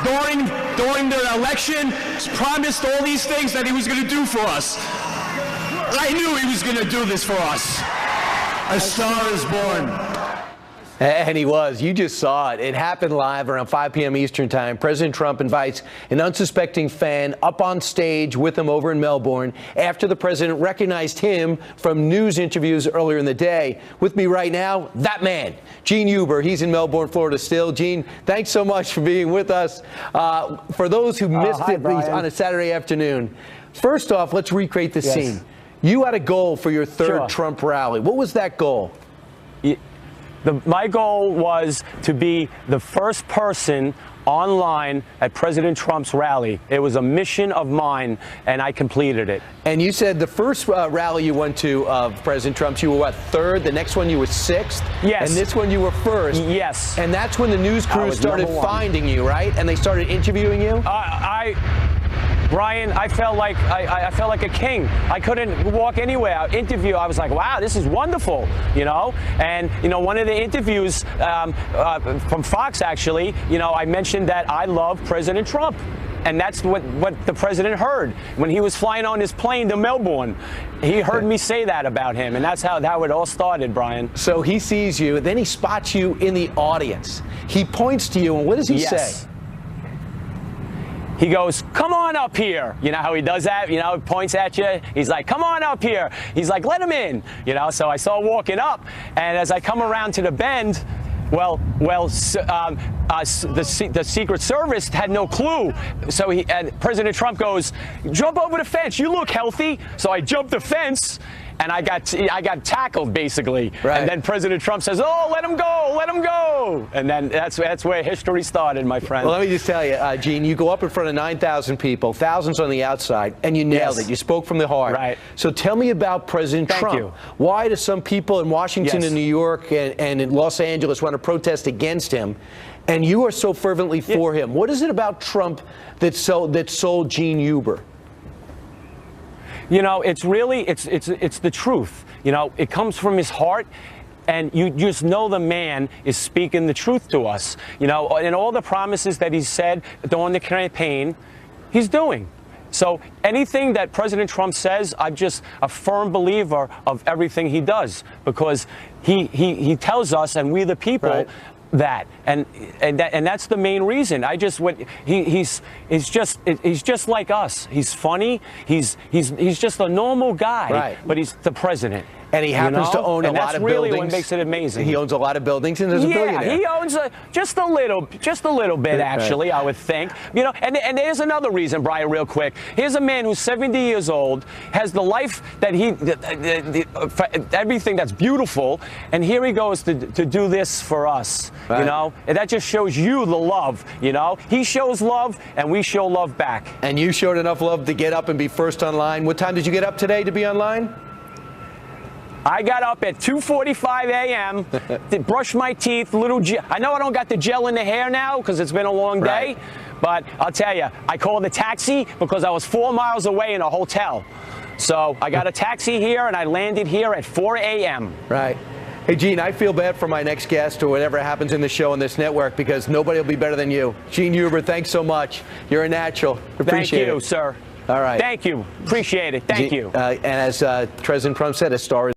during the election, promised all these things that he was going to do for us. I knew he was going to do this for us. A star is born. And he was. You just saw it. It happened live around 5 p.m. Eastern time. President Trump invites an unsuspecting fan up on stage with him over in Melbourne after the president recognized him from news interviews earlier in the day. With me right now, that man, Jeanine Huber. He's in Melbourne, Florida still. Gene, thanks so much for being with us. For those who missed it on a Saturday afternoon, first off, let's recreate the scene. You had a goal for your third Trump rally. What was that goal? My goal was to be the first person online at President Trump's rally. It was a mission of mine, and I completed it. And you said the first rally you went to of President Trump's, you were what, third? The next one you were sixth? Yes. And this one you were first? Yes. And that's when the news crew started finding you, right? And they started interviewing you? Brian, I felt like a king. I couldn't walk anywhere. I was like, wow, this is wonderful, you know. And you know, one of the interviews from Fox, actually, you know, I mentioned that I love President Trump. And that's what the president heard when he was flying on his plane to Melbourne. He heard me say that about him, and that's how it all started, Brian. So he sees you, then he spots you in the audience. He points to you, and what does he say? He goes, come on up here. You know how he does that? You know, points at you. He's like, come on up here. He's like, let him in. You know, so I saw walking up, and as I come around to the bend, the Secret Service had no clue. So President Trump goes, jump over the fence. You look healthy. So I jumped the fence, and I got tackled, basically. Right. And then President Trump says, oh, let him go, let him go. And then that's where history started, my friend. Well, let me just tell you, Gene, you go up in front of 9,000 people, thousands on the outside, and you nailed it. You spoke from the heart. Right. So tell me about President Trump. You. Why do some people in Washington and New York and in Los Angeles want to protest against him? And you are so fervently for him. What is it about Trump that sold Jeanine Huber? You know, it's really, it's the truth. You know, it comes from his heart, and you just know the man is speaking the truth to us. You know, and all the promises that he said during the campaign, he's doing. So anything that President Trump says, I'm just a firm believer of everything he does, because he tells us, and we the people, that and that's the main reason. He's just like us. He's funny. He's just a normal guy, but he's the president. And he happens to own a lot of buildings. And that's really what makes it amazing. He owns a lot of buildings, and there's a billionaire. Yeah, he owns just a little bit, actually, I would think. You know, and there's another reason, Brian, real quick. Here's a man who's 70 years old, has the life that everything that's beautiful, and here he goes to do this for us. You know, and that just shows you the love. You know, he shows love, and we show love back. And you showed enough love to get up and be first online. What time did you get up today to be online? I got up at 2:45 a.m. to brush my teeth. I know I don't got the gel in the hair now because it's been a long day, but I'll tell you, I called a taxi because I was 4 miles away in a hotel. So I got a taxi here, and I landed here at 4 a.m. Right. Hey, Gene, I feel bad for my next guest or whatever happens in the show on this network, because nobody will be better than you. Jeanine Huber, thanks so much. You're a natural. Appreciate it. Thank you, sir. All right. Thank you. Appreciate it. Thank you. And as President Trump said, a star is